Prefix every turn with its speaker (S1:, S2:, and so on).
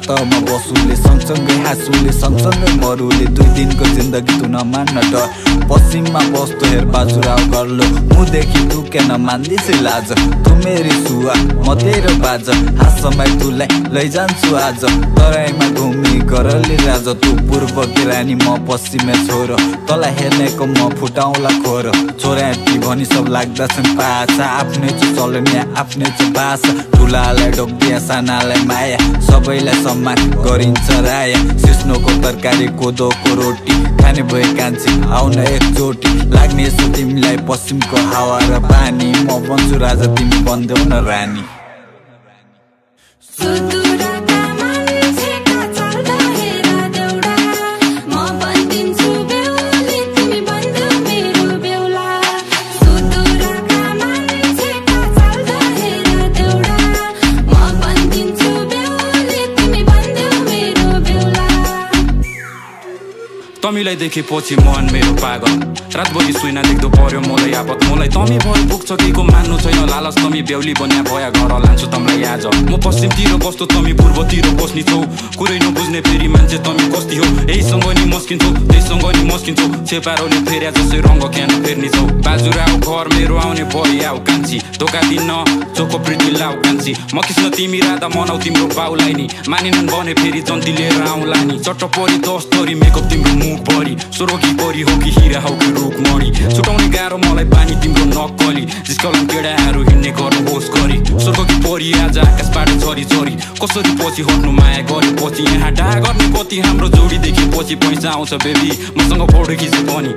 S1: सातमा बसुले सँगसँगै हाँसुले सँगसँगै मरुले 2 दिनको जिन्दगी तु नमान डर पश्चिममा बस्दो हेर बाजुराउ गर्लो मुदेखि तु किन मान्दिसे लाज तु मेरी सुवा म तेरो बाज हातसम्मै तुलाई लैजान्छु आज तराईमा घुमी गरले राजा तु पूर्वकी रानी म पश्चिमे छोरो तँलाई हेर्नेको म फुटाउला खोरो छोराटी भनी सब लाग्दछन् पाछा आफ्नै छु चलनी आफ्नै छु भाषा ठुलालाई ढोक्दिया सानालाई माया सबैलाई सम्मान गरिन्छ राया सिस्नोको तरकारी कोदोको रोटी खाने भए कान्छी आउन एकचोटि लाग्ने छु तिमीलाई पश्चिमको हावा र पानी म बन्छु राजा तिमी बन्देऊ न रानी
S2: तमीलाई देखेपछि मन मेरो पागल रातभरि सुइना देख्दो पर्यो मलाई आपत मलाई तमी भरि पुग्छ केको मान्नु छैन लालच तमी बेहुली बन्या भया घर लान्छु तमलाई आज म पश्चिमतिर बस्छु तमी पूर्वतिर बस्नी छौ कुरै नबुझ्ने फेरि मान्छे तमी कस्ती हो यहीसँग नि मस्किन्छौ त्यहीसँग नि मस्किन्छौ छेपारोले फेर्या जसै रङ्ग क्यान फेर्ने छौ बाजुराउ घर मेरो आउने भइआउ कान्छी धोका दिन चोको प्रीति लाउ कान्छी म किस्न तिमी राधा मनाउ तिम्रो बाउलाई नि मानिनन् भने फेरि जन्ती लिएर आउँला नि चट्ट परी 10 थरी मेकअप तिम्रो मुख परी सोरोकी परी हो कि हिरा हो कि रुखमणी छुटाउने गाह्रो मलाई पानी तिम्रो नक्कली जिस्कलन केडाहरू हिँड्ने गर्नु होस् गरी स्वर्गकी परी आज आकाशबाट झरी झरी कसरी पछि हट्नु माया गरे पछि यहाँ डा गर्ने पति हाम्रो जोडी देखेपछि पैसा आउँछ बेबी मसँग फोटो खिचे पनि